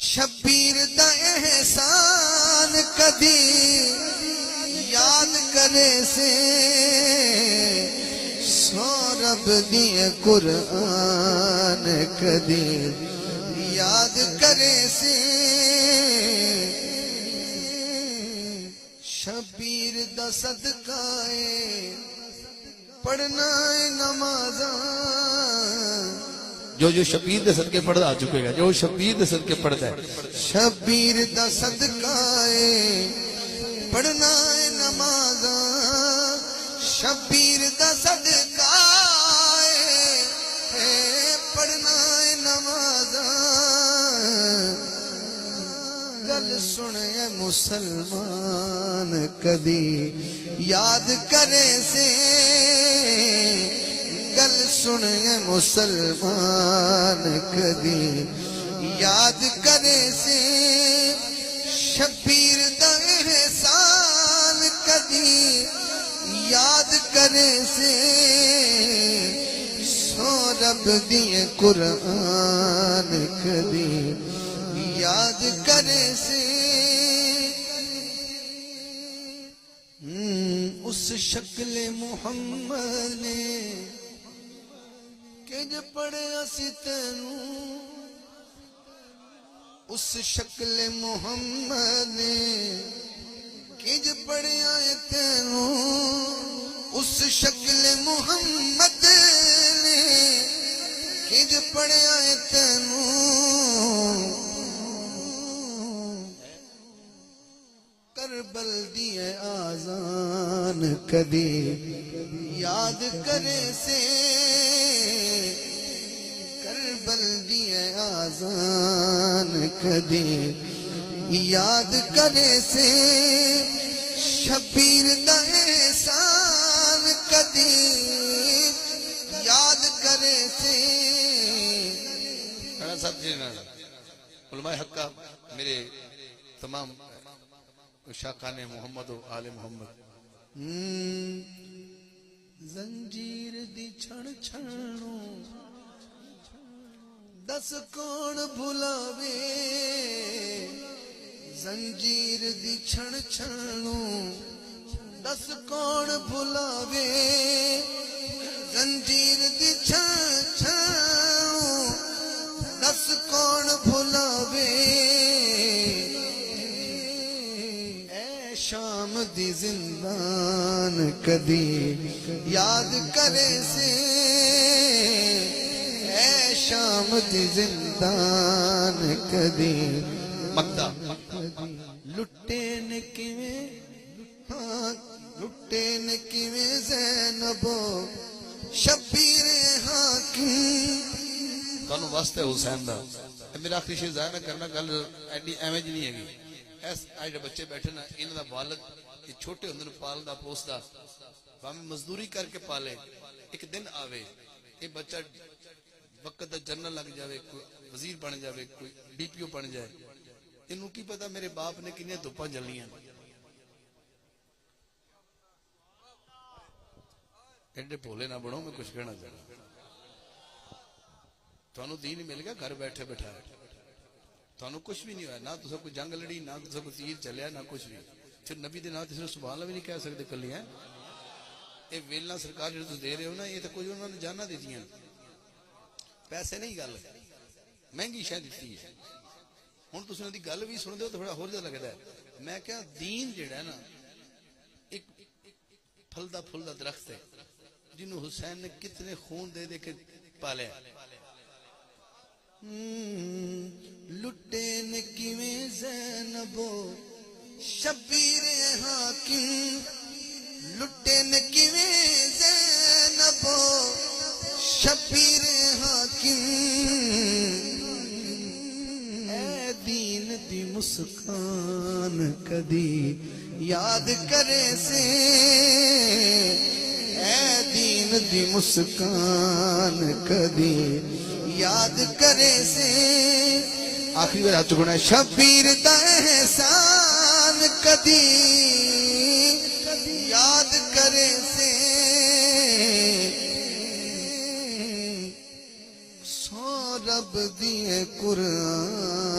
شبیر دا احسان کدی یاد کرے سے سورب دیے قرآن کدی یاد کرے سے شبیر دا صدقائے پڑھنا نمازاں جو شبیر دے صدقے پڑھدا آ چکے گا، جو شبیر دے صدقے پڑھدا ہے شبیر دا صدقائے پڑھنا نمازاں شبیر دا صدقائے پڑھنا نمازاں گل سنے مسلمان کدی یاد کرے سے گل سنے مسلمان کدی یاد کرے سے شبیر دا احسان کدی یاد کرے سے سورب دیے قرآن کدی یاد کرے سے اس شکل محمد نے کنج پڑھیا سی تینوں اس شکل محمد نے کنج پڑھیا تینوں اس شکل محمد نے کنج پڑھیا تینوں کربل دیے آزان کدی یاد کرے سے کربل دیے آزان کدی یاد کرے سے شبیر دا احسان کدی یاد کرے سے علماء حقہ میرے تمام شاقان محمد و آل محمد زنجیر دی چھڑ چھڑوں دس کون بھلاوے زنجیر دی چھڑ چھڑوں دس کون بھلاوے زنجیر دی چھڑ چھڑوں دس کون بھلاوے شام دی زندان کدی یاد کرے سے اے شام دی زندان کدی مکتا لٹے نے کیویں لٹے نے کیویں زینبو شبیر حاکم تانوں واسطے حسین دا میرا آخری شیئر ظاہر نہ کرنا گل ایڈی ایویں جی نہیں ہے گی ایس آج بچے بیٹھے نا انہوں دا والد یہ چھوٹے ہوندے نوں پالدا پوسدا باویں مزدوری کر کے پالے ایک دن آوے یہ بچہ وقت دا جنرل لگ جاوے کوئی وزیر بن جاوے کوئی ڈی پی او بن جائے انہوں کی پتا میرے باپ نے کنیاں دھوپاں جلیاں ایڈے بھولے نہ بنو میں کچھ کہنا چاہتا تانوں دین مل گیا گھر بیٹھے بٹھائے تانوں کچھ بھی نہیں ہوا نہ تسا کوئی جنگ لڑی نہ تسا کوئی تیر چلیا نہ کچھ بھی پھر نبی دے نام تسا سبحان اللہ بھی نہیں کہہ سکتے کلی ہیں اے ویلنا سرکار جو تس دے رہے ہو نا یہ تو کچھ انہوں نے جانا دیتی ہیں پیسے نہیں گل مہنگی شاید دیتی ہے ہوں تس انہوں دی گل بھی سن دے تو تھوڑا ہور جا لگتا ہے میں کہا دین جڑا ہے نا ایک پھلدا پھلدا درخت ہے جنہوں حسین نے کتنے خون دے دے کے پالے لٹے نے کیویں زینبو شبیر حاکم لٹے نے کیویں زینبو شبیر حاکم اے دین دی مسکان کدی یاد کرے سے اے دین دی مسکان کدی یاد کرے سے آخری بار ہاتھ چکنا ہے شبیر دا احسان کدی یاد کرے سے سو رب دیے قرآن